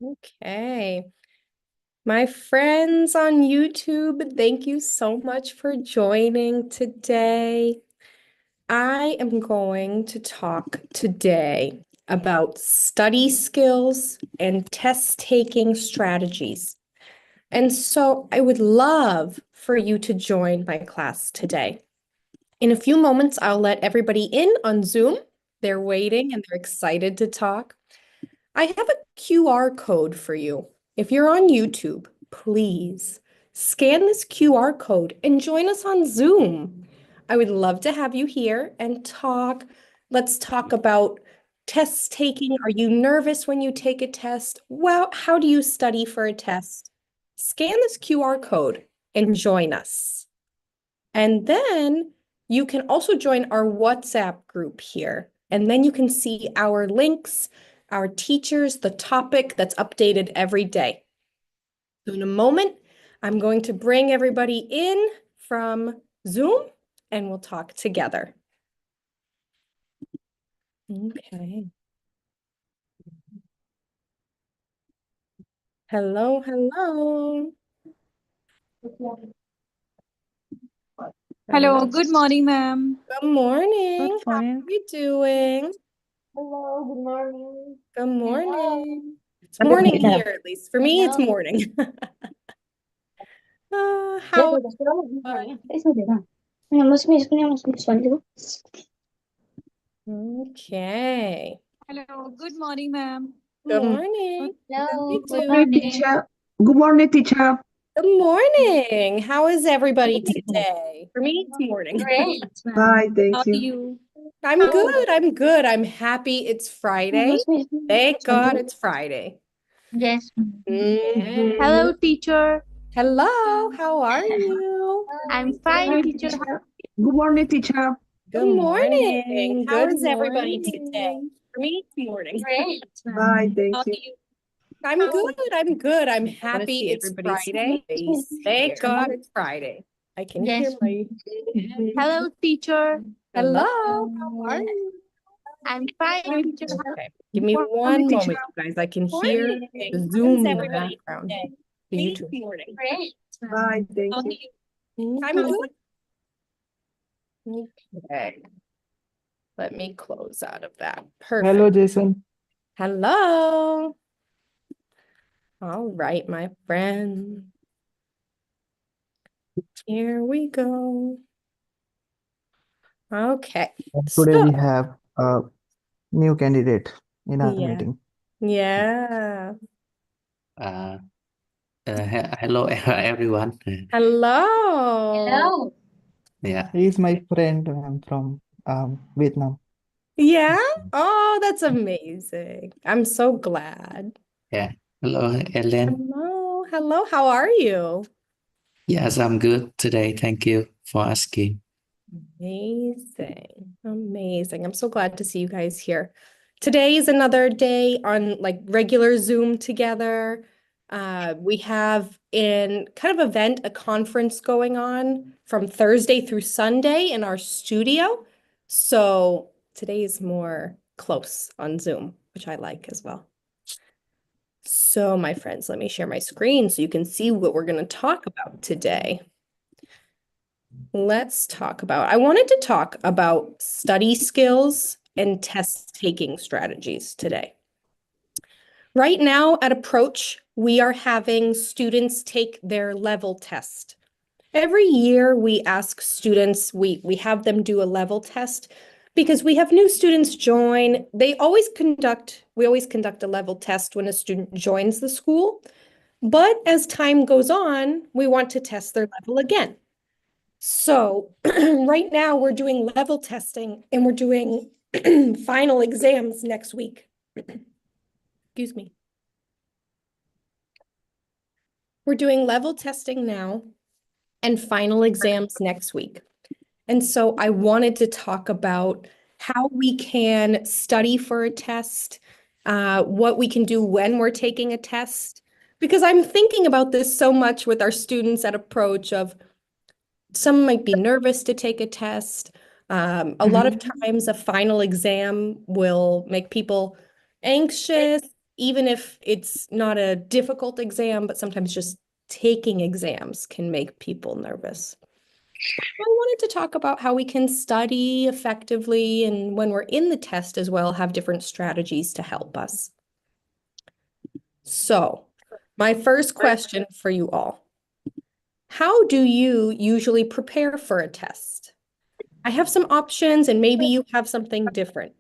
Okay. My friends on YouTube, thank you so much for joining today. I am going to talk today about study skills and test-taking strategies. And so I would love for you to join my class today. In a few moments, I'll let everybody in on Zoom. They're waiting and they're excited to talk. I have a QR code for you. If you're on YouTube, please scan this QR code and join us on Zoom. I would love to have you here and talk. Let's talk about test taking. Are you nervous when you take a test? Well, how do you study for a test? Scan this QR code and join us. And then you can also join our WhatsApp group here. And then you can see our links, our teachers, the topic that's updated every day. So in a moment, I'm going to bring everybody in from Zoom and we'll talk together. Okay. Hello, hello. Hello, good morning, ma'am. Good morning. Good How are morning. you doing? Hello, good morning. Good morning. It's Hello. morning here, at least. For me, it's morning. How Okay. Hello, good morning, ma'am. Good morning. How you Good doing? morning, teacher. Good morning, teacher. Good morning. How is everybody today? For me, it's morning. Great. Hi, How thank are you. you? I'm good. I'm good. I'm happy it's Friday. Thank God it's Friday. Yes. Mhm. Hello, teacher. Hello, how are you? I'm Good fine, morning, teacher. teacher. Good morning, teacher. Good morning. How Good is everybody today? morning. For me, it's morning. Great. Hi, How thank are you. you? I'm good. I'm good. I'm happy it's Friday. Thank God it's Friday. I can hear Yes. my. Hello, teacher. Hello, how are you? I'm fine, teacher. Okay, give me Good one morning, teacher. moment, you guys. I can hear the Zoom in the background. The YouTube. Great. Hi, thank How are you. you? I'm good. Okay. Let me close out of that. Perfect. Hello, Jason. Hello. All right, my friend. Here we go. Okay. Today we So, have a new candidate in our yeah. meeting. Yeah. Uh, Hello, everyone. Hello. Hello. Yeah, He is my friend. I'm from Vietnam. Yeah. Oh, that's amazing. I'm so glad. yeah. Hello, Ellen. Hello. Hello. How are you? Yes, I'm good today. Thank you for asking. Amazing. Amazing. I'm so glad to see you guys here. Today is another day on like regular Zoom together. We have in kind of event, a conference going on from Thursday through Sunday in our studio. So today is more close on Zoom, which I like as well. So my friends, let me share my screen so you can see what we're going to talk about today. Let's talk about, I wanted to talk about study skills and test taking strategies today. Right now at Approach, we are having students take their level test. Every year we ask students, we have them do a level test because we have new students join. We always conduct a level test when a student joins the school. But as time goes on, we want to test their level again. So right now we're doing level testing and we're doing final exams next week. Excuse me. We're doing level testing now and final exams next week. And so I wanted to talk about how we can study for a test, what we can do when we're taking a test, because I'm thinking about this so much with our students at Approach of some might be nervous to take a test. A lot of times a final exam will make people anxious, even if it's not a difficult exam, but sometimes just taking exams can make people nervous. I wanted to talk about how we can study effectively and when we're in the test as well, have different strategies to help us. So, my first question for you all. How do you usually prepare for a test? I have some options and maybe you have something different.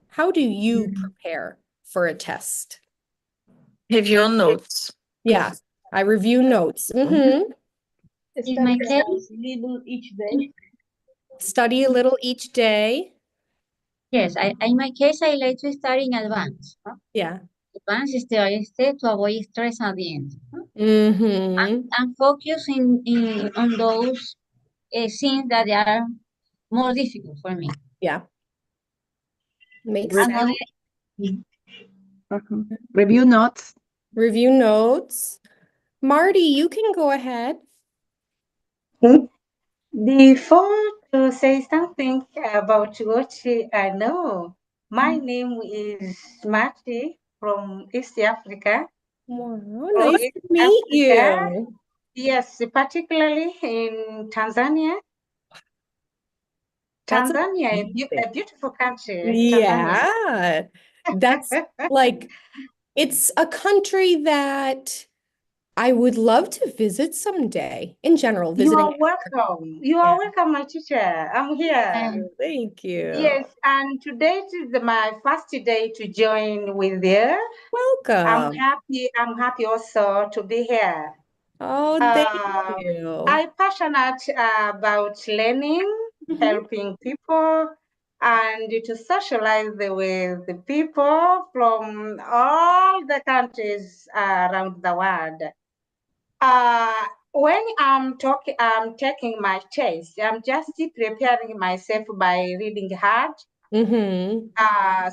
How do you prepare for a test? Review notes. Yeah, I review notes. In my case, little each day. Study a little each day. Yes, in my case, I like to study in advance. ¿No? Yeah. Advance to avoid stress at the end. ¿No? Mm-hmm. And focus on those things that are more difficult for me. Yeah. Makes Another, Uh-huh. Review notes. Review notes. Marty, you can go ahead. Before to say something about what I know, my name is Marty from East Africa. Wow, From nice East to meet Africa. you. Yes, particularly in Tanzania. That's Tanzania, amazing. a beautiful country, Tanzania. Yeah, that's like, it's a country that I would love to visit someday. In general, You visiting. are welcome. You are welcome, my teacher. I'm here. Thank you. Yes, and today is my first day to join with you. Welcome. I'm happy also to be here. Oh, thank you. I'm passionate about learning, helping people, and to socialize with the people from all the countries around the world. When I'm taking my test, I'm just preparing myself by reading hard.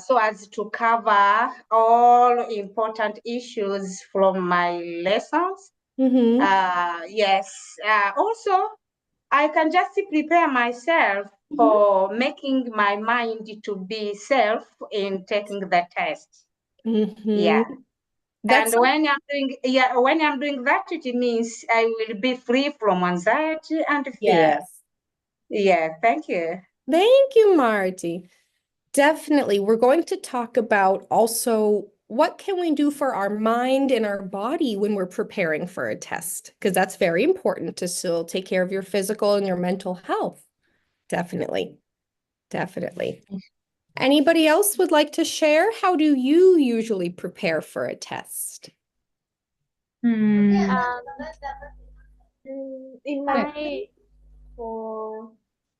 So as to cover all important issues from my lessons. Yes. Also, I can just prepare myself for making my mind to be self in taking the test. Yeah. That's And when I'm doing that, it means I will be free from anxiety and fear. Yes. Yeah, thank you. Thank you, Marty. Definitely. We're going to talk about also what can we do for our mind and our body when we're preparing for a test, because that's very important to still take care of your physical and your mental health. Definitely. Definitely. Anybody else would like to share? How do you usually prepare for a test? Um, In my case, for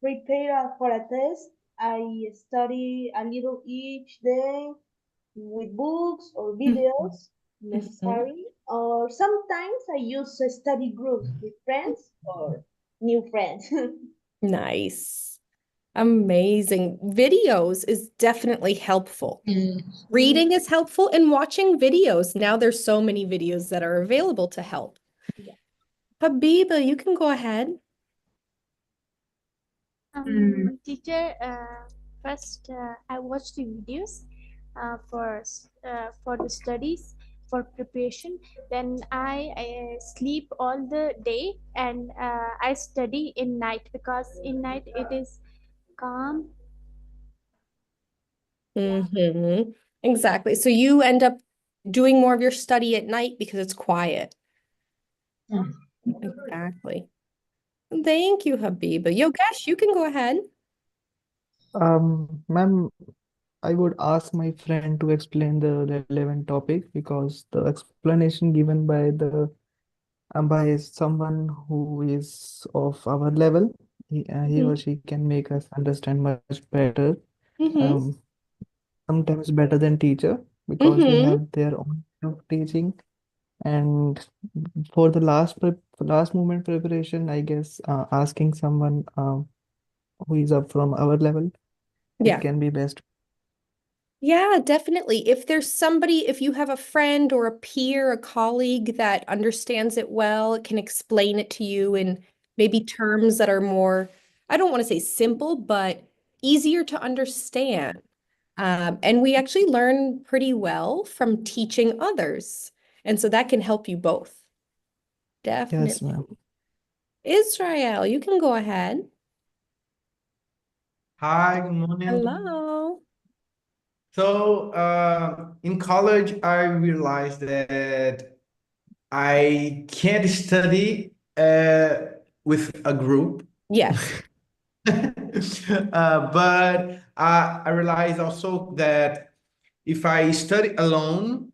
prepare for a test, I study a little each day with books or videos necessary, or sometimes I use a study groups with friends or new friends. Nice. Amazing. Videos is definitely helpful. Reading is helpful and watching videos. Now there's so many videos that are available to help. Habiba, you can go ahead. Teacher, first I watched the videos for the studies for preparation. Then I sleep all the day and I study in night because in night it is calm. Exactly. So you end up doing more of your study at night because it's quiet. Exactly. Thank you, Habiba. Yogesh, you can go ahead. Ma'am, I would ask my friend to explain the relevant topic because the explanation given by someone who is of our level, he or she can make us understand much better. Sometimes better than teacher because they have their own way of teaching. And for the last moment preparation, I guess asking someone who is up from our level, it can be best. Yeah, definitely. If there's somebody, if you have a friend or a peer, a colleague that understands it well, it can explain it to you in maybe terms that are more, I don't want to say simple, but easier to understand. And we actually learn pretty well from teaching others. And so that can help you both. Yes, Definitely. ma'am. Israel, you can go ahead. Hi, good morning. Hello. So, in college, I realized that I can't study with a group. Yes. But I realized also that if I study alone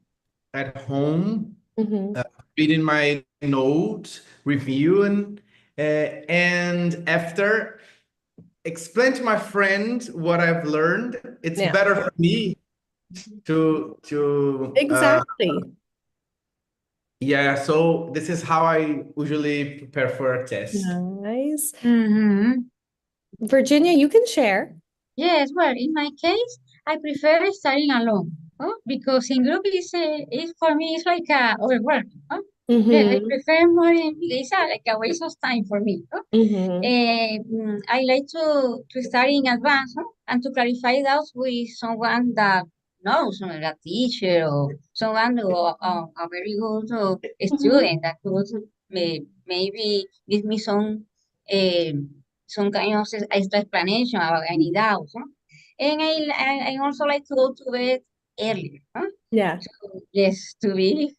at home, Mhm. reading my notes, reviewing, and after explain to my friend what I've learned, it's Yeah. better for me to Exactly. yeah. So this is how I usually prepare for a test. Nice. Mm-hmm. Virginia, you can share. Yes, well, in my case, I prefer studying alone, because in group is for me it's like overwhelming. Yeah, I Mm-hmm. prefer more. It's like a waste of time for me. Mm-hmm. I like to study in advance, and to clarify doubts with someone that knows, like a teacher or someone who a very good Mm-hmm. student that could maybe give me some kind of extra explanation about any doubts. And I also like to go to bed earlier. Yeah. So, yes, to be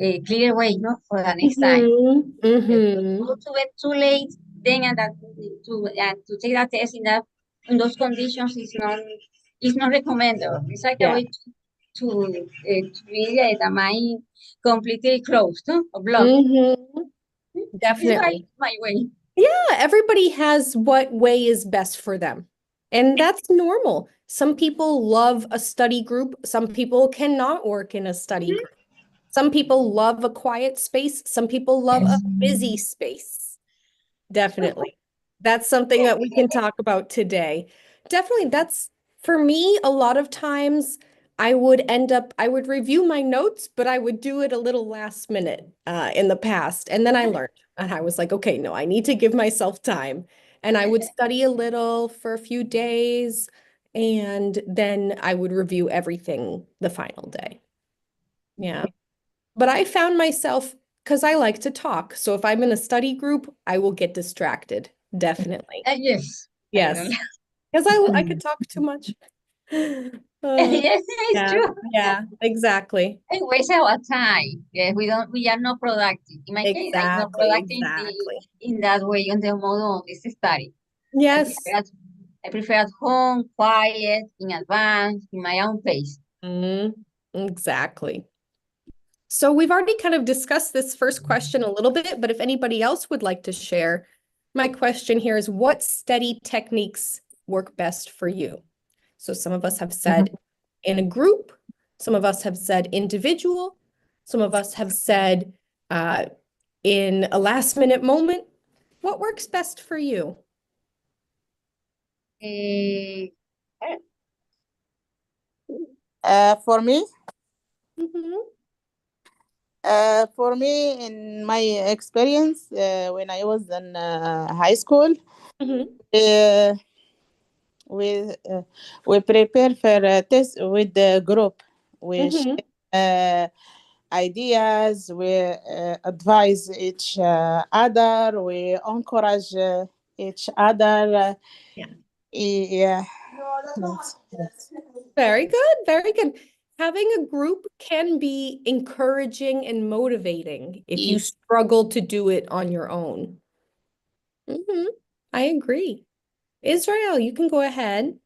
a clear way, for the next time. Mm-hmm. If Mm-hmm. you go to bed too late, then to take that test in those conditions is not recommended. It's like a Yeah. way to be the mind completely closed, or blocked. Mm-hmm. It's Definitely. my way. Yeah, everybody has what way is best for them. And that's normal. Some people love a study group. Some people cannot work in a study group. Some people love a quiet space. Some people love a Yes. busy space. Definitely. That's something that we can talk about today. Definitely, that's for me, a lot of times I would review my notes, but I would do it a little last minute in the past. And then I learned, and I was like, okay, no, I need to give myself time. And I would study a little for a few days, and then I would review everything the final day. Yeah. But I found myself, because I like to talk. So if I'm in a study group, I will get distracted. Definitely. Yes. I don't Yes. Because I could talk too much. Yes, it's Yeah, true. yeah, exactly. It wastes our time. Yes, we are not productive. In my case, I'm not Exactly, productive exactly. in that way, on the mode of this study. I Yes. prefer at, I prefer at home, quiet, in advance, in my own pace. Exactly. So we've already kind of discussed this first question a little bit, but if anybody else would like to share, my question here is what study techniques work best for you? So some of us have said in a group, some of us have said individual, some of us have said in a last minute moment. What works best for you? Eh, For me, Mhm. in my experience, when I was in high school, Mhm. uh, we uh, we prepare for a test with the group. We Mhm. share ideas. We advise each other. We encourage each other. Yeah. Yeah. That's- Very good. Very good. Having a group can be encouraging and motivating if you Yes. struggle to do it on your own. I agree. Israel, you can go ahead.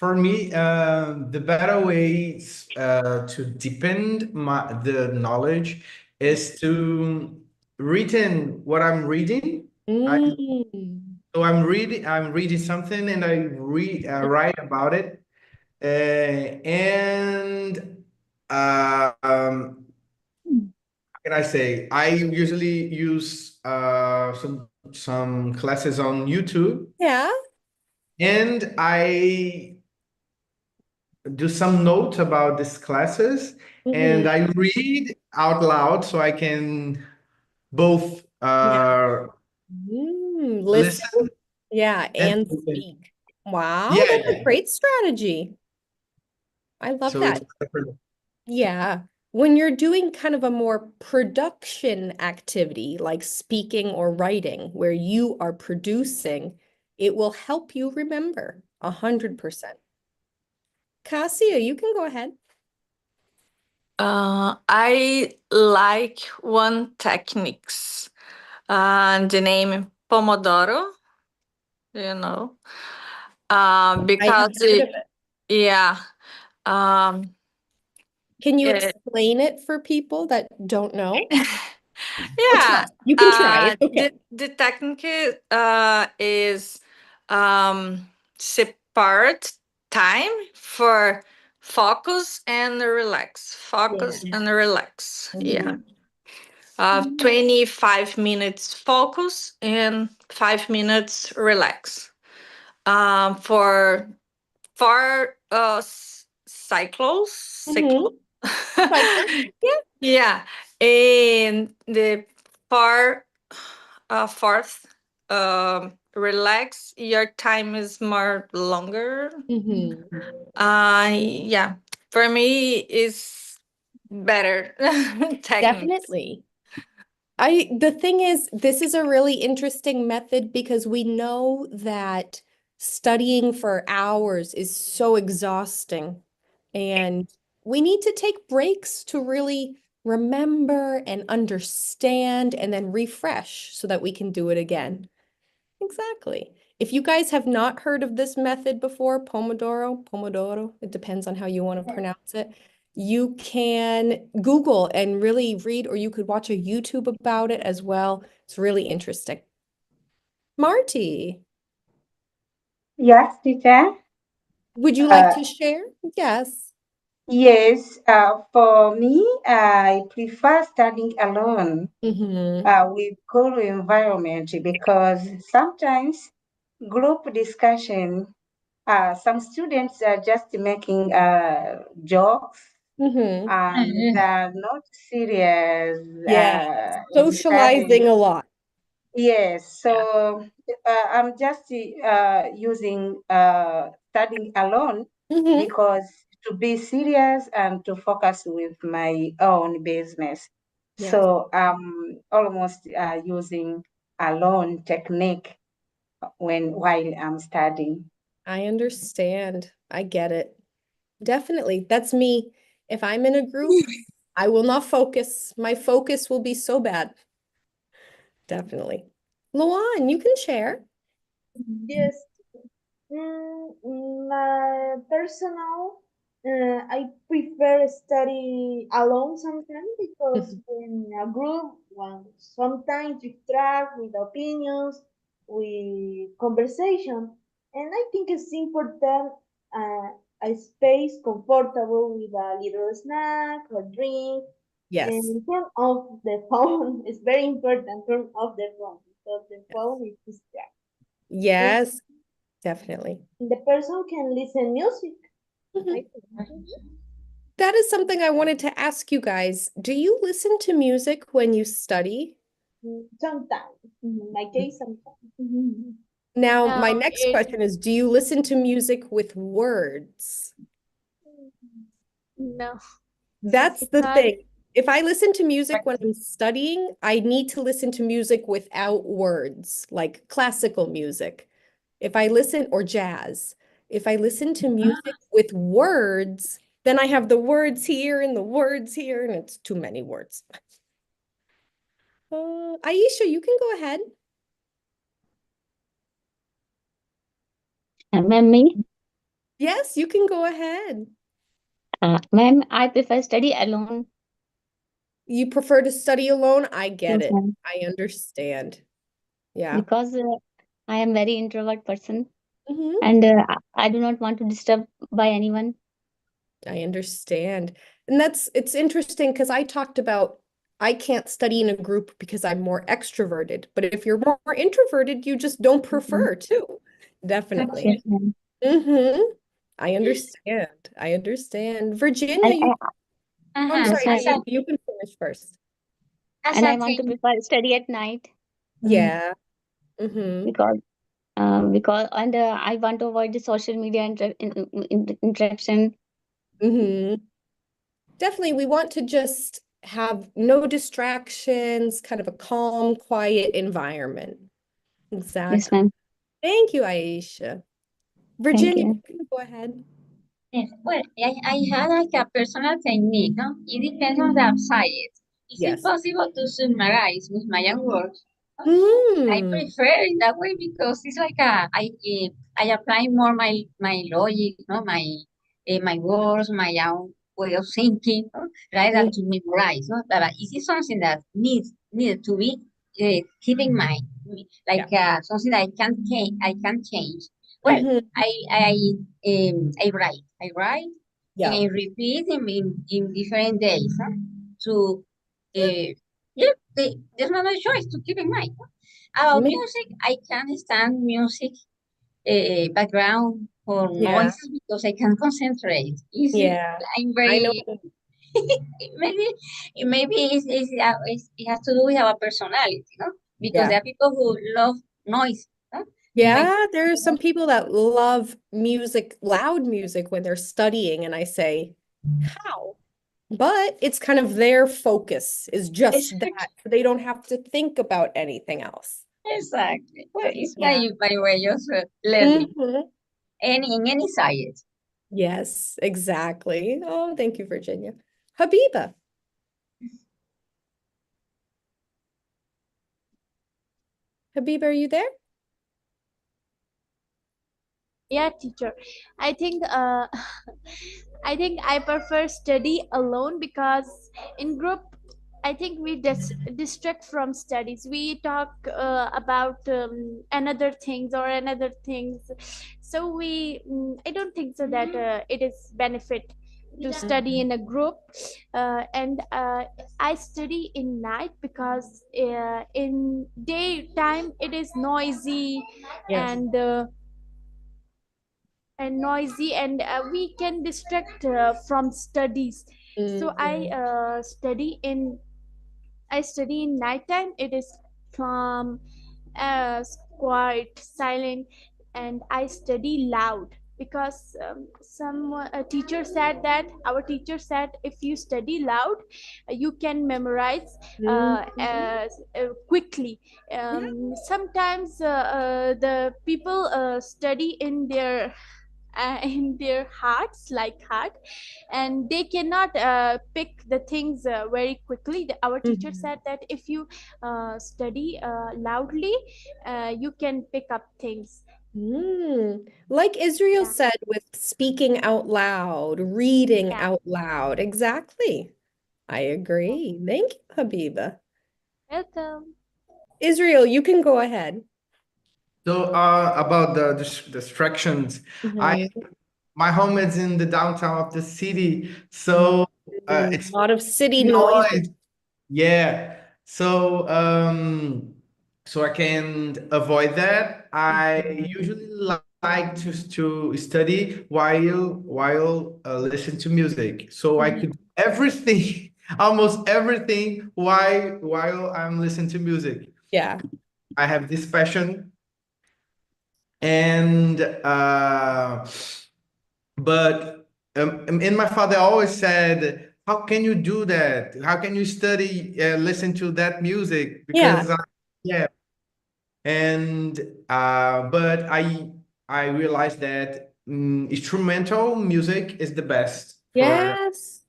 For me, the better way to deepen the knowledge is to written what I'm reading. I, Mm. so I'm reading something and write about it. And how can I say? I usually use some classes on YouTube, Yeah. and I do some notes about these classes, and Mhm. I read out loud so I can both Yeah. Listen. listen Yeah, and and listen. speak. Wow, Yeah, that's a yeah. great strategy. I love So it's that. Yeah. When you're doing kind of a more production activity like speaking or writing, where you are producing, it will help you remember 100%. Cassia, you can go ahead. I like one techniques. The name Pomodoro, you know, I have because heard of it. yeah, um, Can you it, explain it for people that don't know? Or yeah, try. You can try. It's okay. the technique is separate time for focus and relax, focus Yeah. and relax. Yeah. Mhm. 25 minutes focus and 5 minutes relax. For cycles, Mhm. Cycle. Yeah. yeah, and the far fourth relax, your time is more longer. Mhm. Yeah, for me is better techniques. Definitely. The thing is, this is a really interesting method because we know that studying for hours is so exhausting. And we need to take breaks to really remember and understand and then refresh so that we can do it again. Exactly. If you guys have not heard of this method before, Pomodoro, it depends on how you want to pronounce it. You can Google and really read, or you could watch a YouTube about it as well. It's really interesting. Marty, Yes, teacher. would you like Uh, to share? Yes. yes, for me, I prefer studying alone Mm-hmm. with cool environment because sometimes group discussion, some students are just making jokes Mm-hmm. and they're not serious Yeah. in studying. Socializing a lot. Yes, Yeah. so I'm just using studying alone Mm-hmm. because to be serious and to focus with my own business. Yes. So I'm almost using alone technique while I'm studying. I understand. I get it. Definitely. That's me. If I'm in a group, I will not focus. My focus will be so bad. Definitely. Luan, you can share. Yes. My personal, I prefer study alone sometimes because when a group wants sometimes distract with opinions, with conversation, and I think it's important a space comfortable with a little snack or drink, Yes. and turn off the phone. It's very important. Turn off the phone because the phone is distract. Yes, definitely. The person can listen music. I Mhm. think. That is something I wanted to ask you guys. Do you listen to music when you study? Sometimes. My case sometimes. Now, No, my next it question is, do you listen to music with words? no That's the because thing. If I listen to music when I'm studying, I need to listen to music without words, like classical music. If I listen, or jazz, if I listen to music with words, then I have the words here and the words here, and it's too many words. Aisha, you can go ahead. Ma'am, me? Yes, you can go ahead. Ma'am, I prefer study alone. You prefer to study alone? I get Yes, it. ma'am. I understand. Yeah. Because I am very introvert person Mhm. and I do not want to disturb by anyone. I understand. And it's interesting because I talked about I can't study in a group because I'm more extroverted. But if you're more introverted, you just don't Mhm. prefer to. Definitely. Yes, ma'am. Mm-hmm. I understand. I understand. Virginia, And you, I'm yes, sorry, ma'am. you can finish first. And I want to prefer study at night Yeah. Mm-hmm. because because I want to avoid the social media interaction. Definitely, we want to just have no distractions, kind of a calm, quiet environment. Yes, Exactly. ma'am. Thank you, Aisha. Thank Virginia, you. you can go ahead. Yes, well, I had like a personal technique, no? It depends on the site. Is it Yes. possible to summarize with my own words? I Mm, prefer it that way because it's like I apply more my logic, no, my words, my own way of thinking, no, rather than to memorize, no. But is it something that needed to be keep in mind, like something that I can change? Well, mhm, I write and yeah, I repeat in different days, huh, to yeah, there's no other choice to keep in mind. About ma- music, I can't stand music background or yeah, noises because I can't concentrate. yeah. I'm I know. very maybe it has to do with our personality, no? Because Yeah. there are people who love noise, no? Like Yeah, there are some people that love music, loud music when they're studying, and I say, how? But it's kind of their focus is just that. They don't have to think about anything else. exactly. Well, it's Yeah. my way of learning Mhm. in any science. Yes, exactly. Oh, thank you, Virginia. Habiba. Habiba, are you there? Yeah, teacher. I think I think I prefer study alone because in group I think we distract from studies. We talk about another things or another things. So I don't think so that it is benefit to study in a group. And I study in night because in daytime it is noisy Yes. and noisy, and we can distract from studies. So Mhm. I study in nighttime. It is calm, quiet, silent, and I study loud because some teacher said that our teacher said if you study loud, you can memorize Mhm. quickly. Yeah. Sometimes the people study in their hearts like heart, and they cannot pick the things very quickly. Our teacher Mhm. said that if you study loudly, you can pick up things. Like Israel Yeah, said, with speaking out loud, reading yeah. out loud. Exactly. I agree. Thank you, Habiba. Welcome. Israel, you can go ahead. So about the distractions, I Mhm. my home is in the downtown of the city, Mm, so A it's lot of city noise. noise. Yeah. So so I can avoid that. I usually like to study while listen to music. So I could do everything, almost everything while I'm listening to music. Yeah. I have this passion, and but and my father always said, how can you do that? How can you study listen to that music? Yeah. Because yeah. And but I realized that instrumental music is the best for, Yes.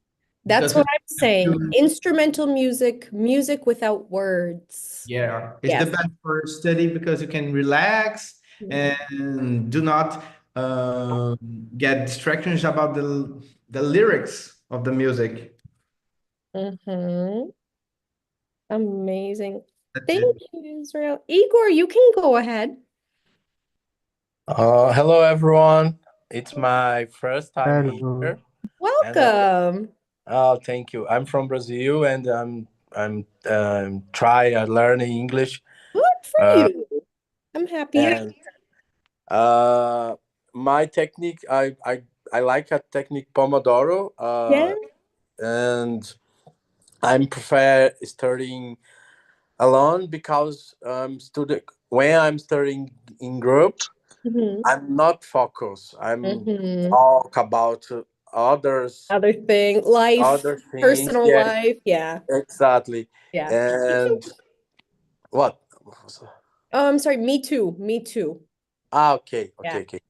That's because you what I'm saying. you- Instrumental music, music without words. yeah, it's the Yes. best for study because you can relax and do not get distractions about the lyrics of the music. Mm-hmm. Amazing. That's Thank it. you, Israel. Igor, you can go ahead. Hello everyone. It's my first time Hello. here, and Welcome. thank you. I'm from Brazil, and I'm try learning English. Good for Uh, you. I'm happy. and uh, my technique, I like a technique Pomodoro. Yeah. And I'm prefer studying alone because student when I'm studying in group, Mhm. I'm not focused. I'm Mhm. talk about others, Other thing, life, other things. personal Yeah, life. Yeah. exactly. Yeah. And what? I'm sorry. Me too. Me too. Ah, okay, Yeah. okay, okay.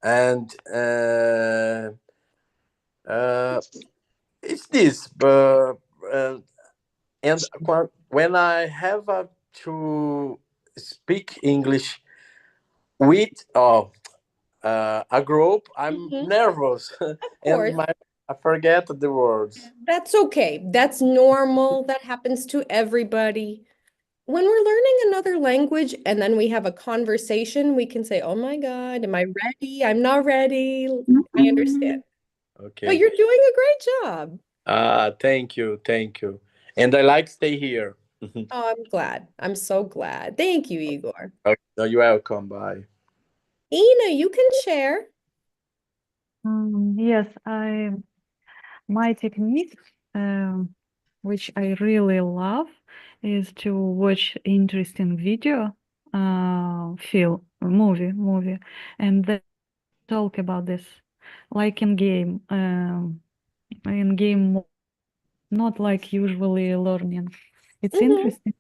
And uh, it's this, uh, and when I have to speak English with a group, I'm Mhm. nervous Of and course. I forget the words. That's okay. That's normal. That happens to everybody. When we're learning another language and then we have a conversation, we can say, "Oh my God, am I ready? I'm not ready." I understand. But Okay. you're doing a great job. Thank you, thank you. And I like stay here. Oh, I'm glad. I'm so glad. Thank you, Igor. Okay, no, you're welcome. Bye. Ina, you can share. Yes, my technique, which I really love, is to watch interesting video, film, movie, and then talk about this, like in game, not like usually learning. It's interesting.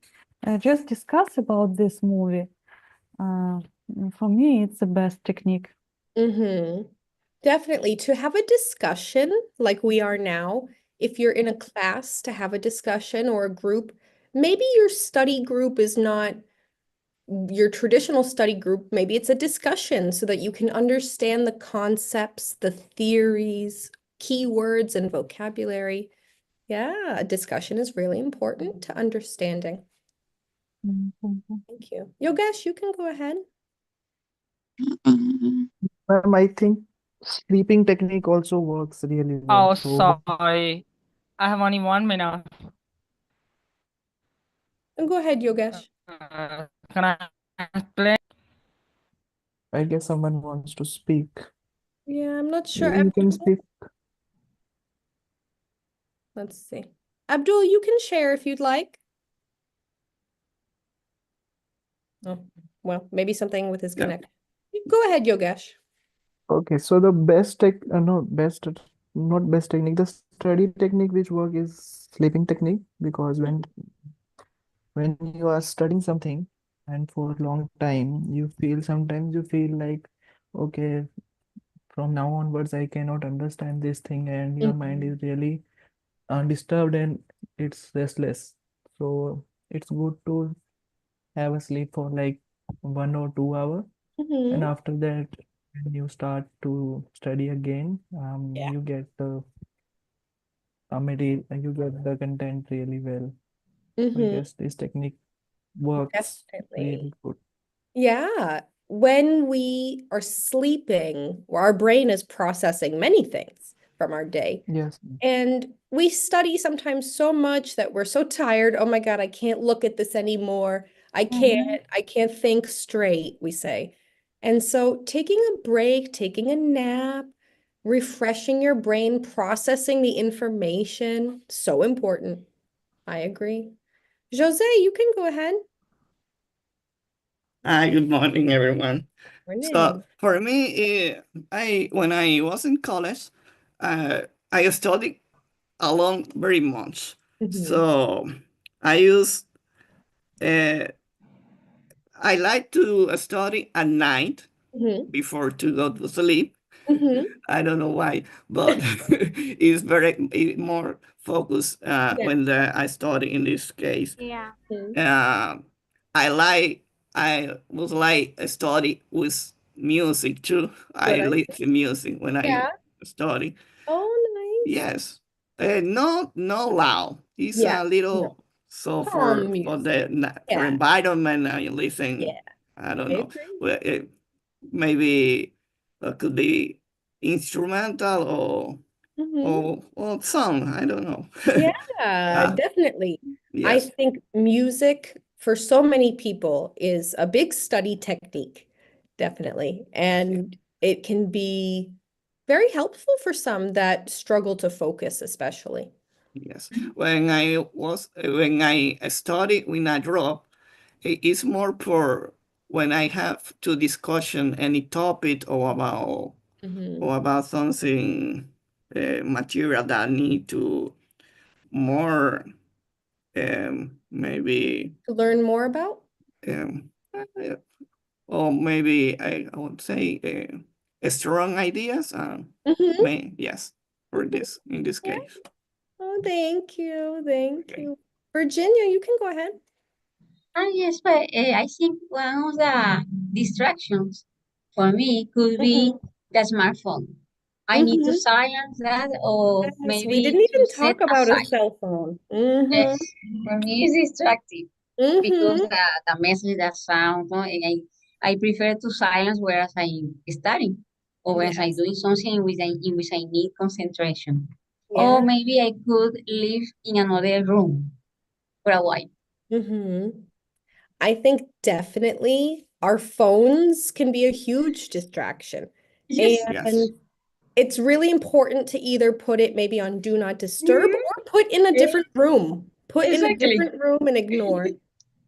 Just discuss about this movie. For me, it's the best technique. Mm-hmm. Definitely. To have a discussion like we are now, if you're in a class to have a discussion or a group, maybe your study group is not your traditional study group, maybe it's a discussion so that you can understand the concepts, the theories, keywords, and vocabulary. Yeah, a discussion is really important to understanding. Thank you. Yogesh, you can go ahead. I think sleeping technique also works really well. Oh, So sorry. I have only 1 minute. Go ahead, Yogesh. Can I explain? I guess someone wants to speak. Yeah, I'm not sure. You can speak. Let's see. Abdul, you can share if you'd like. Oh, well, maybe something with his connection. Go ahead, Yogesh. Okay, so the best tech, no, best, not best technique. The study technique which work is sleeping technique because when you are studying something and for a long time, sometimes you feel like, okay, from now onwards I cannot understand this thing, and your mind is really undisturbed and it's restless. So it's good to have a sleep for like 1 or 2 hours, and after that, when you start to study again, you get the you get the content really well. I guess this technique works Definitely. really good. Yeah. When we are sleeping, our brain is processing many things from our day. Yes. And we study sometimes so much that we're so tired. Oh my God, I can't look at this anymore. I can't think straight, we say. And so taking a break, taking a nap, refreshing your brain, processing the information, so important. I agree. Jose, you can go ahead. Hi, good morning, everyone. Morning. So for me, when I was in college, I studied alone very much. So I use uh, I like to study at night before to go to sleep. I don't know why, but it's more focused when I study in this case. Yeah. Uh, I was like study with music too. I Good listen music when I Yeah. study. Oh, nice. Yes, no loud. It's Yeah. a No. little so Calm for music. for Yeah. environment. I listen. Yeah. I don't I know. agree. Well, maybe could be instrumental or song. I don't know. Yeah, definitely. I Yes. think music for so many people is a big study technique, definitely. And it can be very helpful for some that struggle to focus, especially. Yes. When I studied when I drop, it's more for when I have to discussion any topic or about something material that I need to more maybe To learn more about? um, uh, or maybe I would say strong ideas. Yes, for this in this Yeah. case. Oh, thank you. Thank you. Virginia, you can go ahead. Yes, but I think one of the distractions for me could be the smartphone. I need to silence that or Yes, we maybe didn't to even set talk about a aside. cell phone. Yes, for me it's distracting because the message, that sound, no, and I prefer to silence whereas I'm studying or whereas I'm doing something in which I need concentration. Yeah. Or maybe I could live in another room for a while. I think definitely our phones can be a huge distraction. Yes. And it's really important to either put it maybe on do not disturb or put in a different room. Put in a Exactly. different room and ignore.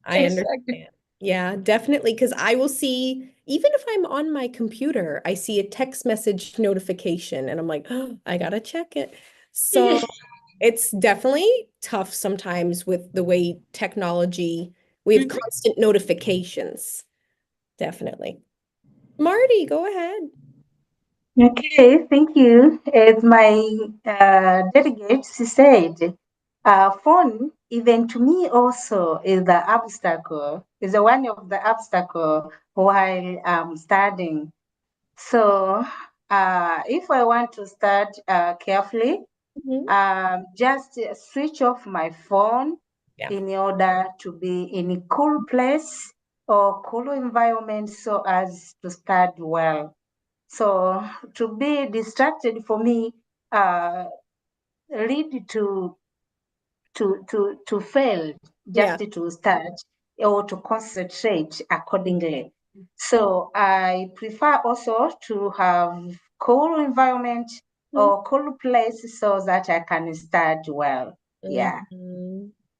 I Exactly. understand. Yeah, definitely. Because I will see, even if I'm on my computer, I see a text message notification and I'm like, oh, I gotta check it. So it's definitely tough sometimes with the way technology, we have constant notifications. Definitely. Marty, go ahead. Okay, thank you. As my delegate said, phone, even to me also, is the obstacle, is one of the obstacle while studying. So if I want to start carefully, just switch off my phone in order to be in a cool place or cool environment so as to start well. So to be distracted for me lead to fail just to start or to concentrate accordingly. So I prefer also to have cool environment or cool place so that I can start well. Yeah.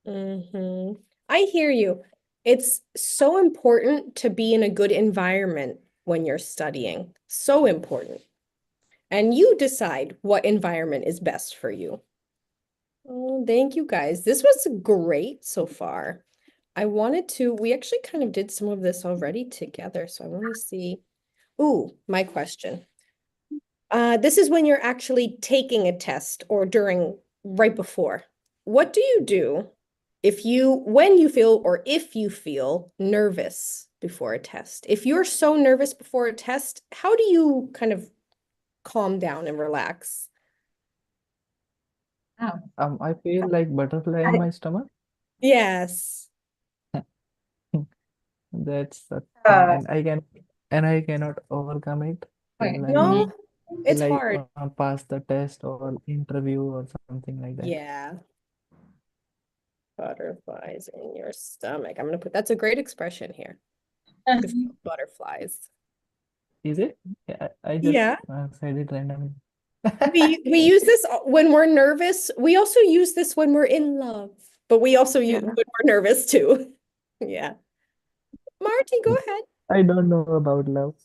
I hear you. It's so important to be in a good environment when you're studying. So important. And you decide what environment is best for you. Oh, thank you guys. This was great so far. We actually kind of did some of this already together, so I want to see. Ooh, my question. This is when you're actually taking a test or right before. What do you do when you feel or if you feel nervous before a test? If you're so nervous before a test, how do you kind of calm down and relax? I feel like butterfly in my stomach. Yes. That's the thing, and I cannot overcome it till No, it's I hard. pass the test or interview or something like that. Yeah. Butterflies in your stomach. That's a great expression here. To feel butterflies. Is it? Yeah, I just Yeah. said it randomly. We use this when we're nervous. We also use this when we're in love, but we also use when we're nervous too. Yeah. Marty, go ahead. I don't know about love.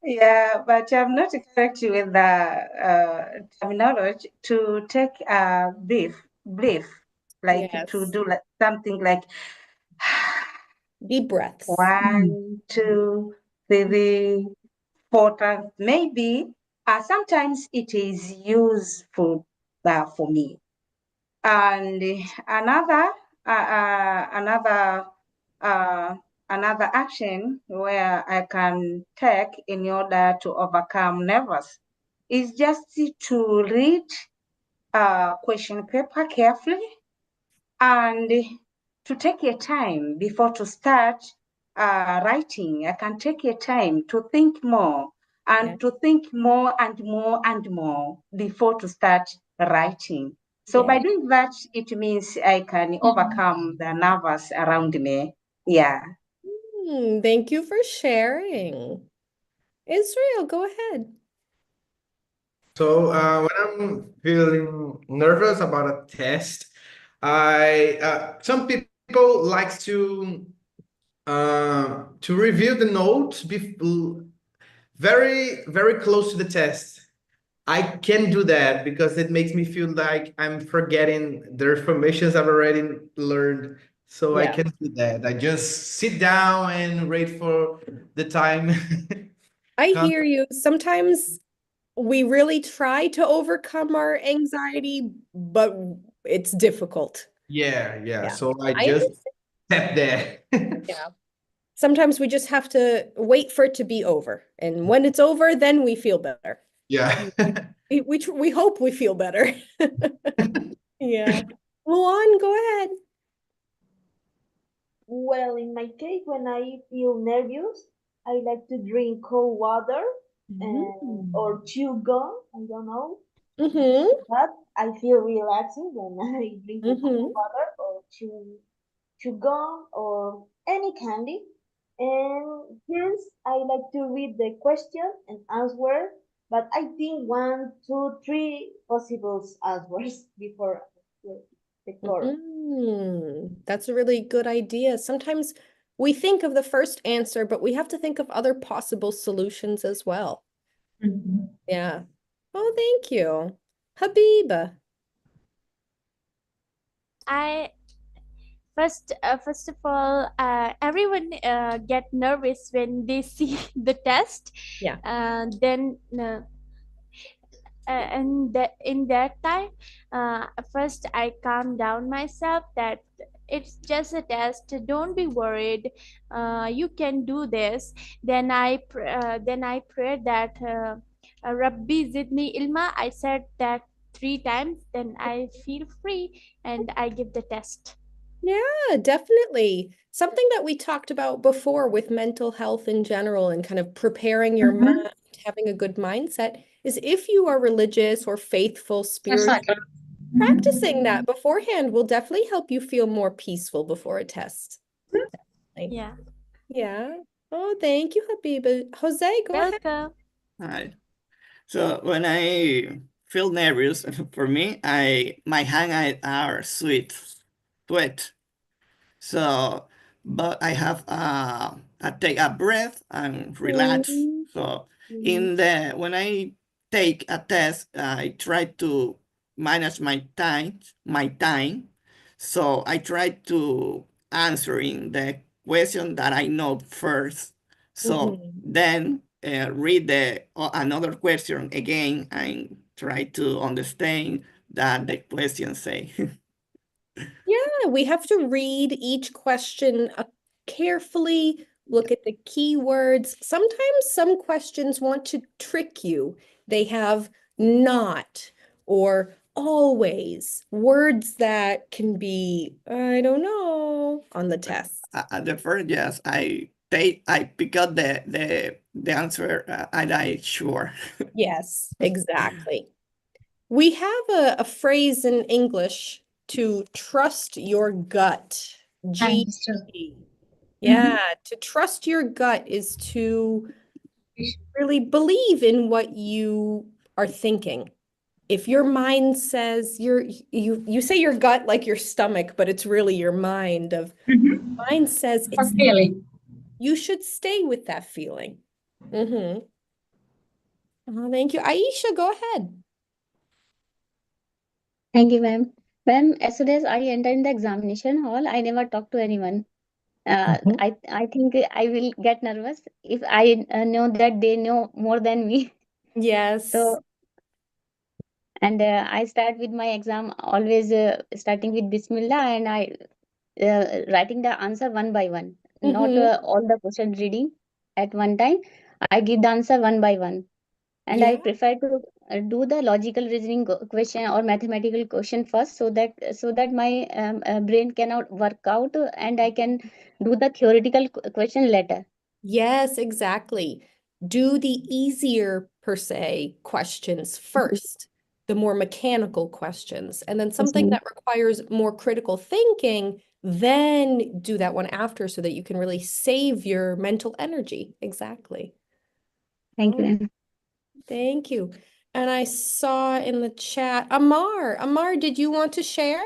Yeah, but I'm not correct with the terminology to take a brief, like to Yes. do like something like Deep breaths. 1, 2, 3, 4 times. Maybe sometimes it is useful for me. And another uh, another action where I can take in order to overcome nervous is just to read question paper carefully and to take your time before to start writing. I can take your time to think more and to think more and more and more before to start writing. So by doing that, it means I can overcome the nervous around me. Yeah. Thank you for sharing. Israel, go ahead. So when I'm feeling nervous about a test, I some people like to to review the notes very, very close to the test. I can do that because it makes me feel like I'm forgetting the informations I've already learned. So I Yeah. can do that. I just sit down and wait for the time. I hear you. Sometimes we really try to overcome our anxiety, but it's difficult. Yeah, yeah. Yeah. So I I just understand. step there. Yeah. Sometimes we just have to wait for it to be over. And when it's over, then we feel better. Yeah. We hope we feel better. Yeah. Luan, go ahead. Well, in my case, when I feel nervous, I like to drink cold water and or chew gum. I don't know, but I feel relaxing when I drink the cold water or chew gum or any candy. And hence, I like to read the question and answer, but I think one, two, three possible answers before the course. That's a really good idea. Sometimes we think of the first answer, but we have to think of other possible solutions as well. Yeah. Oh, thank you. Habiba. I first of all, everyone get nervous when they see the test. Yeah. Then and that in that time, first I calm down myself that it's just a test. Don't be worried. You can do this. Then I pray that Rabbi zidni ilma. I said that 3 times. Then I feel free and I give the test. Yeah, definitely. Something that we talked about before with mental health in general and kind of preparing your mind, having a good mindset is if you are religious or faithful, spiritual, Exactly. practicing that beforehand will definitely help you feel more peaceful before a test. Definitely. Yeah. Yeah. Oh, thank you, Habiba. Jose, go ahead. Welcome. Hi. So when I feel nervous, for me, my hands are sweat. So, but I have I take a breath and relax. So when I take a test, I try to manage my time. So I try to answering the question that I know first. So then read another question again and try to understand that the question say. Yeah, we have to read each question carefully, look at the keywords. Sometimes some questions want to trick you. They have not or always, words that can be, I don't know, on the test. At the first, yes, I pick up the answer and I sure. Yes, exactly. We have a phrase in English to trust your gut. G. Yeah, to trust your gut is to really believe in what you are thinking. If your mind says you say your gut like your stomach, but it's really your mind of mind says it's feeling. you should stay with that feeling. Oh, thank you. Aisha, go ahead. Thank you, ma'am. Ma'am, as soon as I enter in the examination hall, I never talk to anyone. I think I will get nervous if I know that they know more than me. Yes. So, and I start with my exam always starting with Bismillah, and I writing the answer one by one, not all the question reading at one time. I give the answer one by one. And I prefer to do the logical reasoning question or mathematical question first, so that my brain cannot work out, and I can do the theoretical question later. Yes, exactly. Do the easier, per se, questions first, the more mechanical questions, and then something that requires more critical thinking, then do that one after so that you can really save your mental energy. Exactly. Thank you, ma'am. Thank you. And I saw in the chat, Amar. Amar, did you want to share?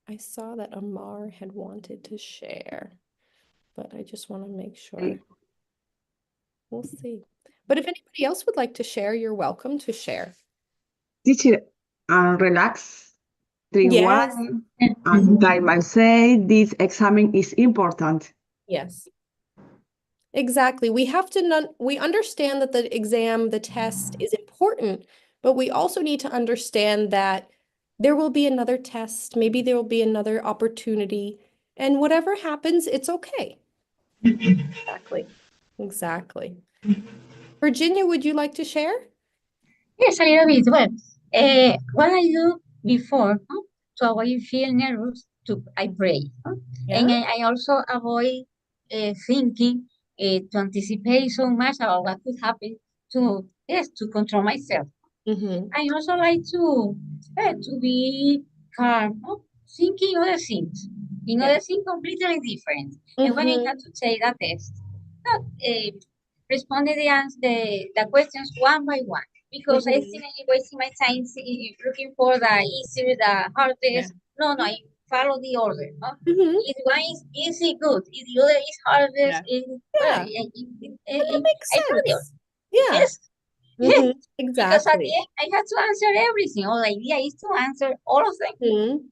I saw that Amar had wanted to share, but I just want to make sure. We'll see. But if anybody else would like to share, you're welcome to share. Teacher, relax. The Yes. one time I say this exam is important. Yes. Exactly. We have to we understand that the exam, the test is important, but we also need to understand that there will be another test, maybe there will be another opportunity, and whatever happens, it's okay. Exactly. Exactly. Virginia, would you like to share? Yes, a little bit. Well, what I do before to avoid feel nervous, I pray. And Yeah. I also avoid thinking to anticipate so much about what could happen to control myself. I also like to be calm, thinking other things, other things completely different. And when I had to take that test, not responding the questions one by one because I think I'm wasting my time looking for the easier, the hardest. No, I follow the order. If one is easy, good. If the other is hardest, That makes I follow the order. sense. Yeah. Yes. Yes. Because at the Exactly. end, I had to answer everything. All the idea is to answer all of them.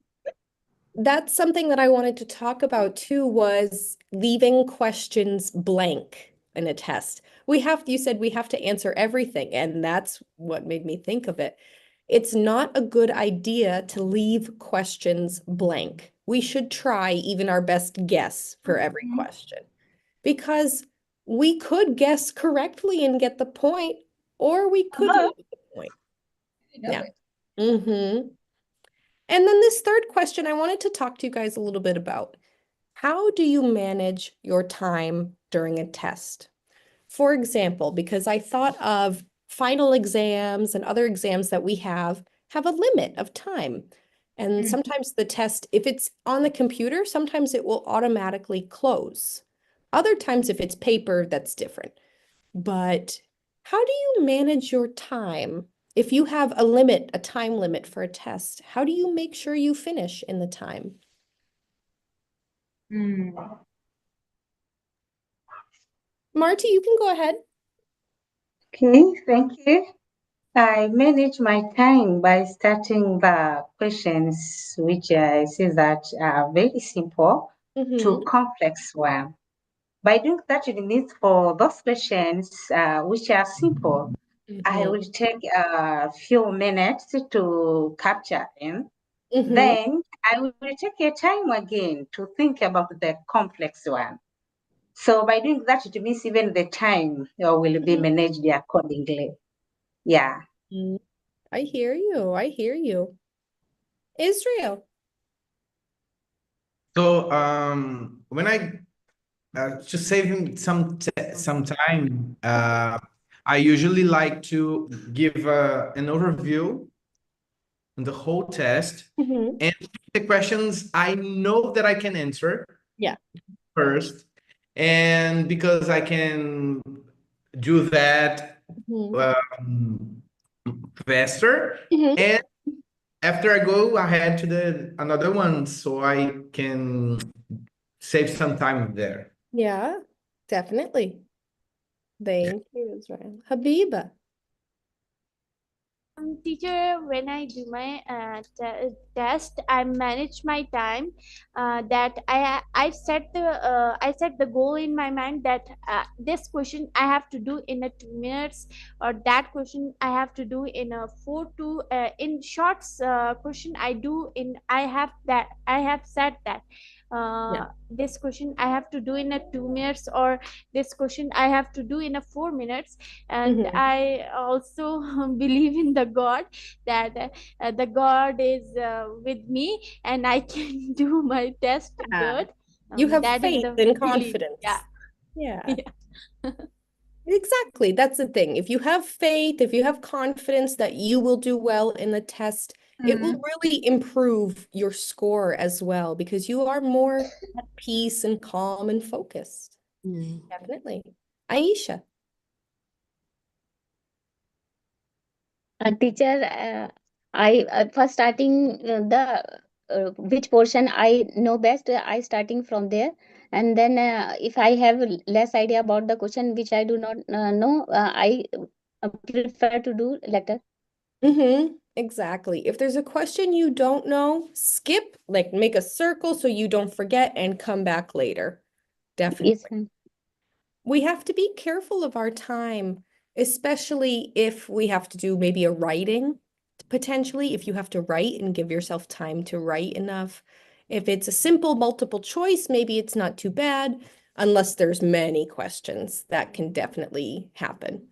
That's something that I wanted to talk about too, was leaving questions blank in a test. You said we have to answer everything, and that's what made me think of it. It's not a good idea to leave questions blank. We should try even our best guess for every question, because we could guess correctly and get the point, or we couldn't get the point. Yeah. And then this third question, I wanted to talk to you guys a little bit about. How do you manage your time during a test? For example, because I thought of final exams and other exams that we have a limit of time. And sometimes the test, if it's on the computer, sometimes it will automatically close. Other times, if it's paper, that's different. But how do you manage your time? If you have a limit, a time limit for a test, how do you make sure you finish in the time? Marty, you can go ahead. Okay, thank you. I manage my time by starting the questions which I see that are very simple to complex one. By doing that, it means for those questions which are simple, I will take a few minutes to capture them. Then I will take a time again to think about the complex one. So by doing that, it means even the time will be managed accordingly. Yeah. I hear you. I hear you. Israel. So when I just saving some time, I usually like to give an overview on the whole test and the questions I know that I can answer. Yeah. First, and because I can do that faster, and after I go ahead to the another one, so I can save some time there. Yeah, definitely. Thank you, Israel. Habiba. Teacher, when I do my test, I manage my time. That I set the goal in my mind that this question I have to do in a 2 minutes, or that question I have to do in a in shorts question I have said that. This question I have to do in a 2 minutes, or this question I have to do in a 4 minutes. And I also believe in the God, that the God is with me and I can do my test good. You have That is faith the and belief. confidence. Yeah. Exactly. That's the thing. If you have faith, if you have confidence that you will do well in the test, it will really improve your score as well, because you are more at peace and calm and focused. Definitely. Aisha. Teacher, I first starting the which portion I know best, I starting from there. And then if I have less idea about the question which I do not know, I prefer to do later. Exactly. If there's a question you don't know, skip, like make a circle so you don't forget and come back later. Definitely. Yes, ma'am. We have to be careful of our time, especially if we have to do maybe a writing, potentially, if you have to write and give yourself time to write enough. If it's a simple multiple choice, maybe it's not too bad, unless there's many questions. That can definitely happen.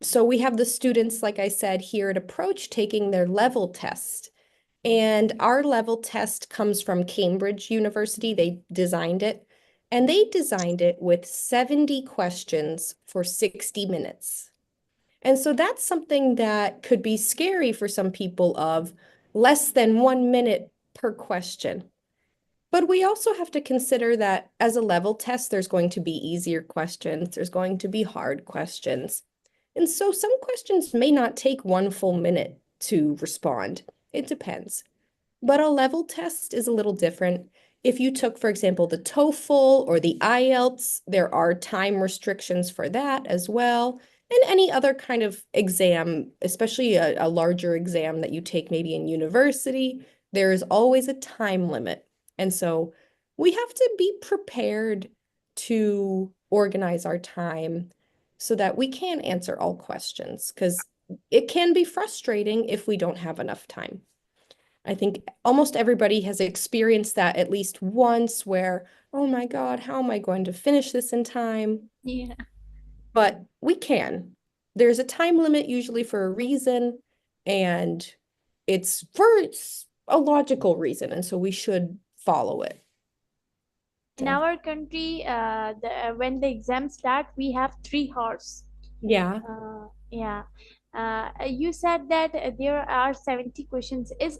So we have the students, like I said, here at Approach taking their level test. And our level test comes from Cambridge University. They designed it. And they designed it with 70 questions for 60 minutes. And so that's something that could be scary for some people of less than 1 minute per question. But we also have to consider that as a level test, there's going to be easier questions. There's going to be hard questions. And so some questions may not take 1 full minute to respond. It depends. But a level test is a little different. If you took, for example, the TOEFL or the IELTS, there are time restrictions for that as well. And any other kind of exam, especially a larger exam that you take maybe in university, there is always a time limit. And so we have to be prepared to organize our time so that we can answer all questions, because it can be frustrating if we don't have enough time. I think almost everybody has experienced that at least once where, oh my God, how am I going to finish this in time? Yeah. But we can. There's a time limit usually for a reason, and it's for a logical reason, and so we should follow it. In our country, when the exams start, we have 3 hours. Yeah. Yeah. You said that there are 70 questions. Is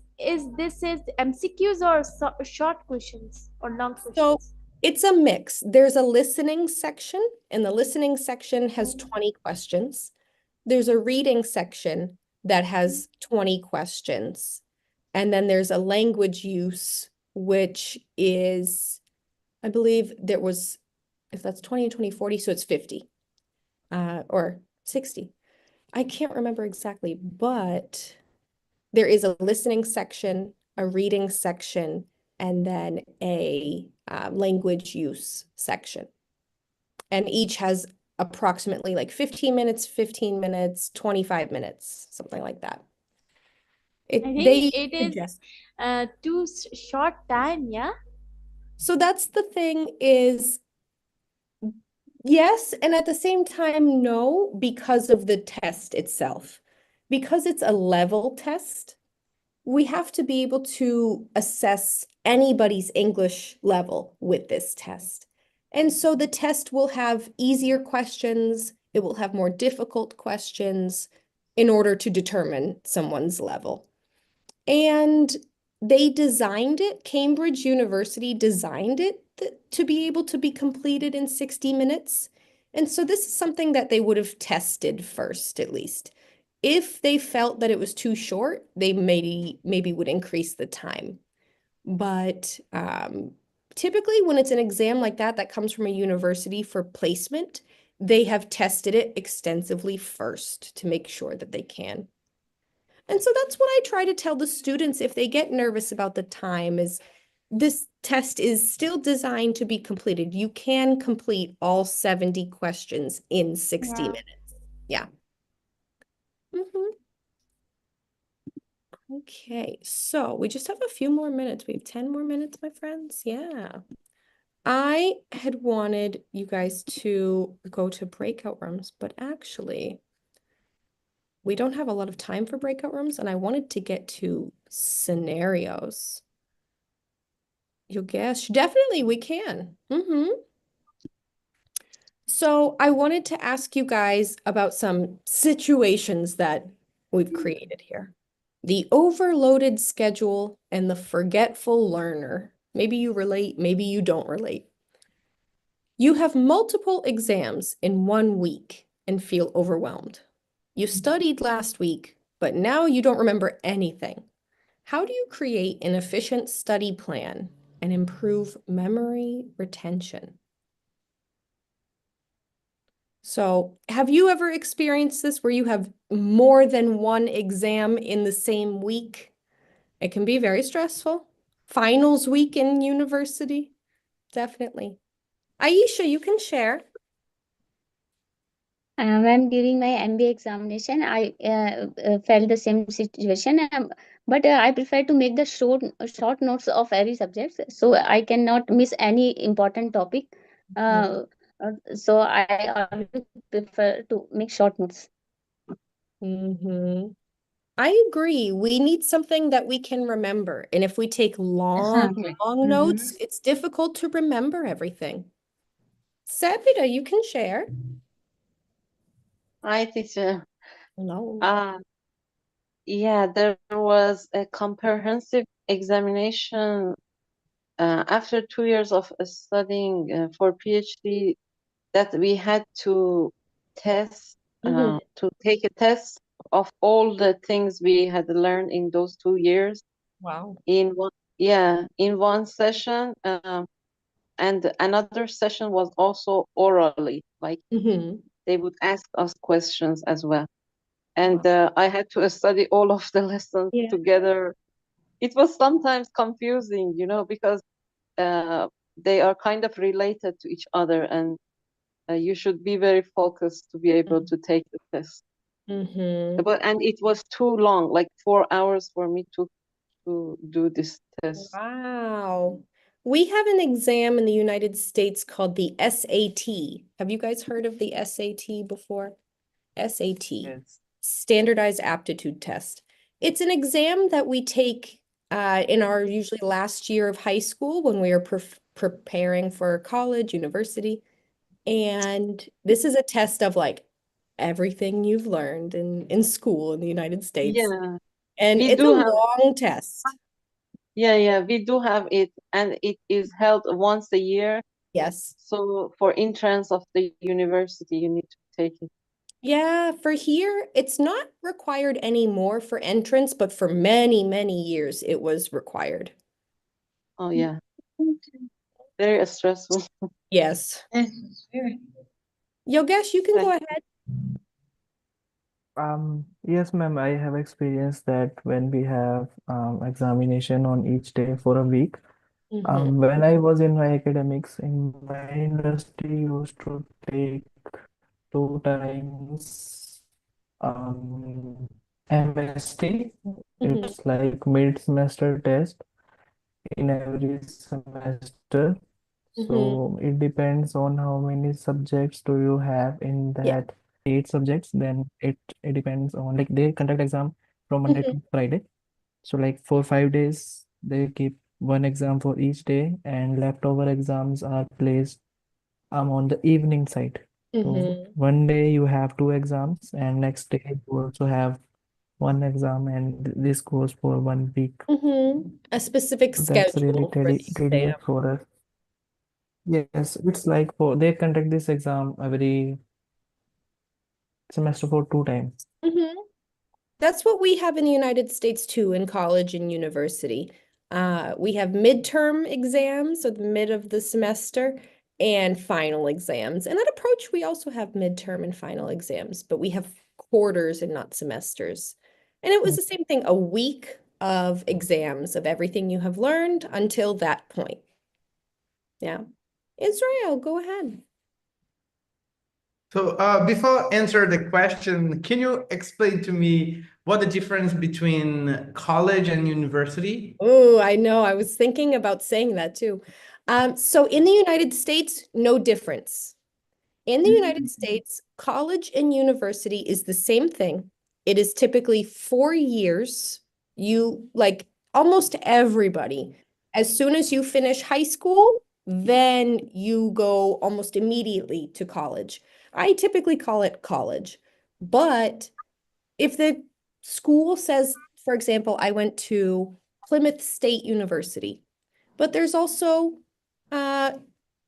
this MCQs or short questions or long questions? So it's a mix. There's a listening section, and the listening section has 20 questions. There's a reading section that has 20 questions. And then there's a language use, which is, I believe there was, if that's 20 and 20, 40, so it's 50 or 60. I can't remember exactly, but there is a listening section, a reading section, and then a language use section. And each has approximately like 15 minutes, 25 minutes, something like that. I think it is too short time, yeah? So that's the thing is, yes, and at the same time, no, because of the test itself. Because it's a level test, we have to be able to assess anybody's English level with this test. And so the test will have easier questions, it will have more difficult questions in order to determine someone's level. And they designed it, Cambridge University designed it to be able to be completed in 60 minutes. And so this is something that they would have tested first, at least. If they felt that it was too short, they maybe would increase the time. But typically when it's an exam like that comes from a university for placement, they have tested it extensively first to make sure that they can. And so that's what I try to tell the students if they get nervous about the time is this test is still designed to be completed. You can complete all 70 questions in 60 minutes. Yeah. Okay, so we just have a few more minutes. We have 10 more minutes, my friends. Yeah. I had wanted you guys to go to breakout rooms, but actually, we don't have a lot of time for breakout rooms, and I wanted to get to scenarios. Yogesh, definitely we can. So I wanted to ask you guys about some situations that we've created here. The overloaded schedule and the forgetful learner. Maybe you relate, maybe you don't relate. You have multiple exams in 1 week and feel overwhelmed. You studied last week, but now you don't remember anything. How do you create an efficient study plan and improve memory retention? So, have you ever experienced this where you have more than one exam in the same week? It can be very stressful. Finals week in university, definitely. Aisha, you can share. Ma'am, during my MBA examination, I felt the same situation, but I prefer to make the short notes of every subject, so I cannot miss any important topic. So I always prefer to make short notes. I agree. We need something that we can remember. And if we take long notes, it's difficult to remember everything. Sabida, you can share. Hi, teacher. Hello. Yeah, there was a comprehensive examination after 2 years of studying for PhD that we had to test, to take a test of all the things we had learned in those 2 years Wow. in one session, and another session was also orally, like they would ask us questions as well. And I had to study all of the lessons together. It was sometimes confusing, because they are kind of related to each other, and you should be very focused to be able to take the test. And it was too long, like 4 hours for me to do this test. Wow. We have an exam in the United States called the SAT. Have you guys heard of the SAT before? SAT, Yes. Standardized Aptitude Test. It's an exam that we take in our usually last year of high school when we are preparing for college, university. And this is a test of like everything you've learned in school in the United States. Yeah, And we it's a do have, long test. yeah, we do have it, and it is held once a year. Yes. So for entrance of the university, you need to take it. Yeah, for here, it's not required anymore for entrance, but for many, many years it was required. Oh, yeah. Very stressful. Yes. Yogesh, you can go ahead. Yes, ma'am, I have experienced that when we have examination on each day for a week. When I was in my academics in my industry, used to take 2 times MST. It's like mid-semester test in every semester. So it depends on how many subjects do you have in that 8 subjects. Then it depends on, like, they conduct exam from Monday to Friday. So like for 5 days they keep one exam for each day, and leftover exams are placed on the evening side. So one day you have 2 exams, and next day you also have one exam, and this goes for 1 week. A specific So that's really schedule for each tedious exam. for us. Yes, it's like they conduct this exam every semester for 2 times. That's what we have in the United States too, in college and university. We have midterm exams at the mid of the semester and final exams. And at Approach, we also have midterm and final exams, but we have quarters and not semesters. And it was the same thing, a week of exams of everything you have learned until that point. Yeah. Israel, go ahead. So before answer the question, can you explain to me what the difference between college and university? Oh, I know. I was thinking about saying that too. So in the United States, no difference. In the United States, college and university is the same thing. It is typically 4 years. You, like almost everybody, as soon as you finish high school, then you go almost immediately to college. I typically call it college. But if the school says, for example, I went to Plymouth State University, but there's also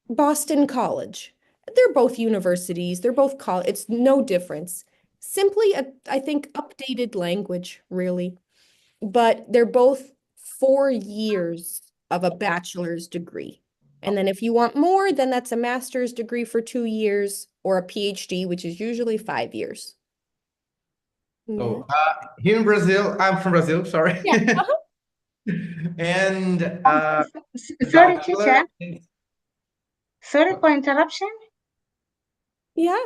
Boston College. They're both universities, they're both college. It's no difference. Simply, I think, updated language, really. but they're both 4 years of a bachelor's degree. And then if you want more, then that's a master's degree for 2 years or a PhD, which is usually 5 years. So here in Brazil, I'm from Brazil, sorry. Yeah. And the Sorry, bachelor teacher. Sorry for interruption. Yeah.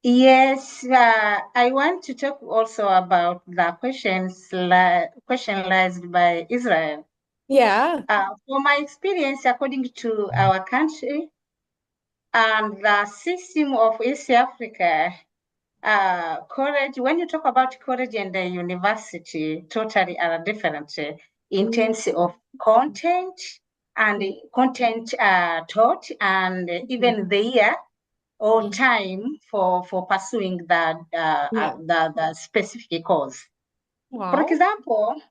Yes, I want to talk also about the question raised by Israel. Yeah. For my experience, according to our country and the system of East Africa, college, when you talk about college and the university, totally are different in terms of content and content taught and even the year or time for pursuing the specific course. For Wow. example,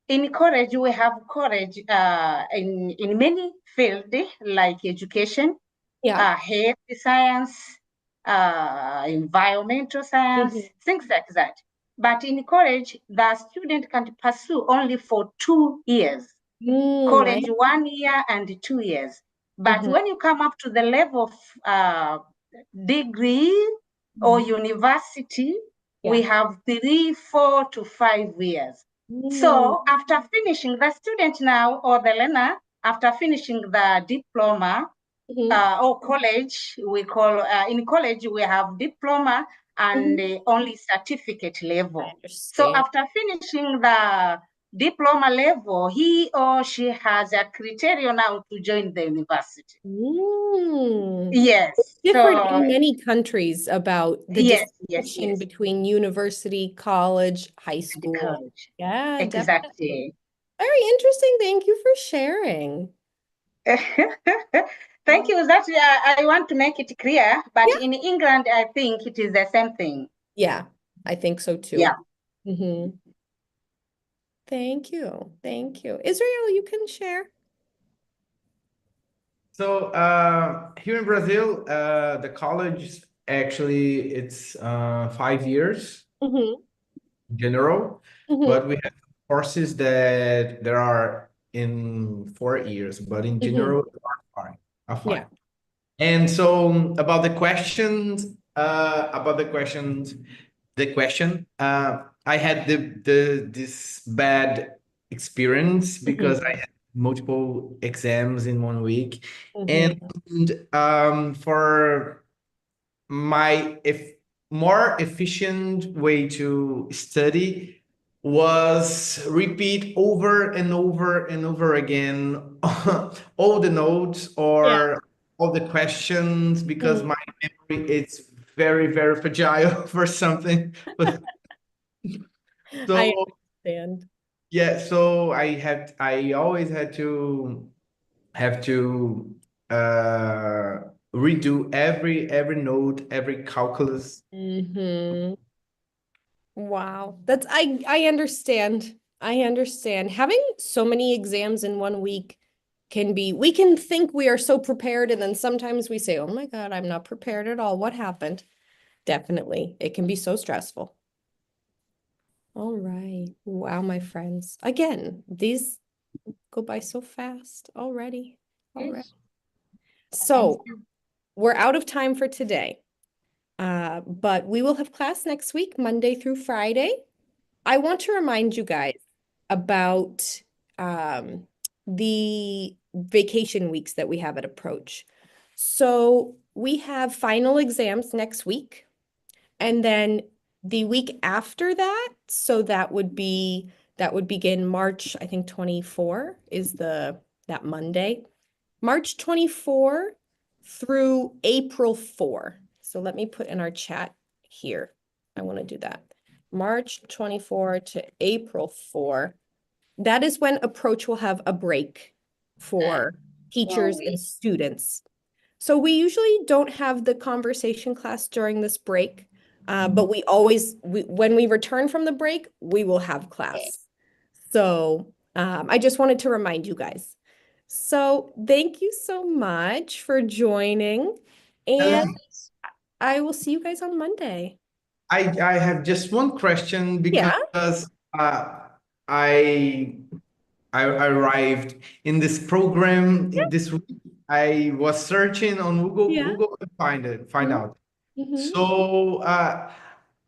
in college, we have college in many fields like education, health science, environmental science, things like that. But in college, the student can pursue only for 2 years. College 1 year and 2 years. But when you come up to the level of degree or university, we have 3, 4 to 5 years. So after finishing, the student now or the learner, after finishing the diploma or college, we call, in college, we have diploma and only certificate level. So after finishing the diploma level, he or she has a criterion now to join the university. Yes. It's different So, in many countries about the yes, distinction between university, college, high school. College. Yeah, Exactly. definitely. Very interesting. Thank you for sharing. Thank you. That I want to make it clear, but in England, I think it is the same thing. Yeah, I think so too. Yeah. Thank you. Thank you. Israel, you can share. So here in Brazil, the college actually it's 5 years in general, but we have courses that there are in 4 years, but in general are five. And so about the questions, I had this bad experience because I had multiple exams in 1 week, and for my more efficient way to study was repeat over and over and over again all the notes or all the questions because my memory is very, very fragile for something. So I understand. yeah, so I always had to redo every note, every calculus. Wow. I understand. I understand. Having so many exams in 1 week we can think we are so prepared, and then sometimes we say, oh my God, I'm not prepared at all. What happened? Definitely. It can be so stressful. All right. Wow, my friends. Again, these go by so fast already. So we're out of time for today. But we will have class next week, Monday through Friday. I want to remind you guys about the vacation weeks that we have at Approach. So we have final exams next week, and then the week after that, so that would begin March, I think 24 is that Monday. March 24 through April 4. So let me put in our chat here. I want to do that. March 24 to April 4. That is when Approach will have a break for teachers and students. So we usually don't have the conversation class during this break, but when we return from the break, we will have class. So I just wanted to remind you guys. So thank you so much for joining, and I will see you guys on Monday. I have just one question because I arrived in this program in this week. I was searching on Google and find out. So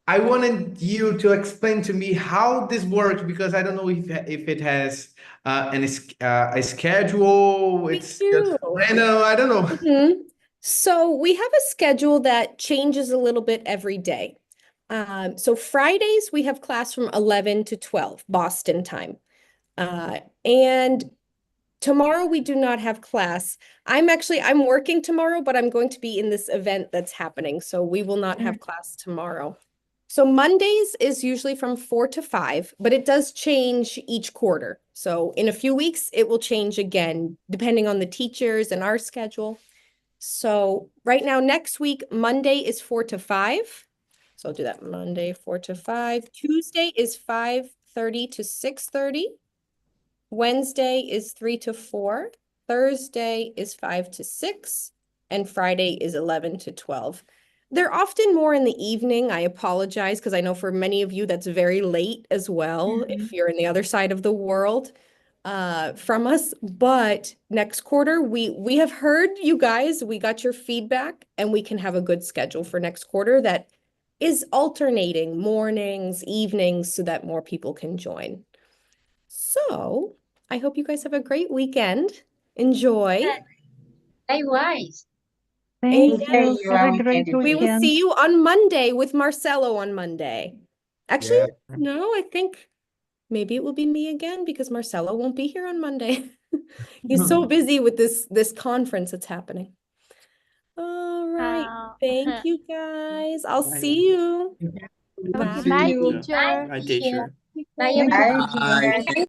I wanted you to explain to me how this works because I don't know if it has a schedule. It's just random. I don't know. So we have a schedule that changes a little bit every day. So Fridays we have class from 11 to 12 Boston time. And tomorrow we do not have class. I'm working tomorrow, but I'm going to be in this event that's happening. So we will not have class tomorrow. So Mondays is usually from 4 to 5, but it does change each quarter. So in a few weeks, it will change again, depending on the teachers and our schedule. So right now, next week, Monday is 4 to 5. So I'll do that Monday, 4 to 5. Tuesday is 5:30 to 6:30. Wednesday is 3 to 4. Thursday is 5 to 6. And Friday is 11 to 12. They're often more in the evening. I apologize because I know for many of you that's very late as well if you're in the other side of the world from us. But next quarter, we have heard you guys, we got your feedback, and we can have a good schedule for next quarter that is alternating mornings, evenings, so that more people can join. So I hope you guys have a great weekend. Enjoy. Likewise. Thank And you. Have a great we will weekend. see you on Monday with Marcelo on Monday. Actually, no, I think maybe it will be me again because Marcelo won't be here on Monday. He's so busy with this conference that's happening. All right. Thank you guys. I'll see you. Okay, bye, teacher. Bye, teacher. Bye, Bye, everyone. teacher.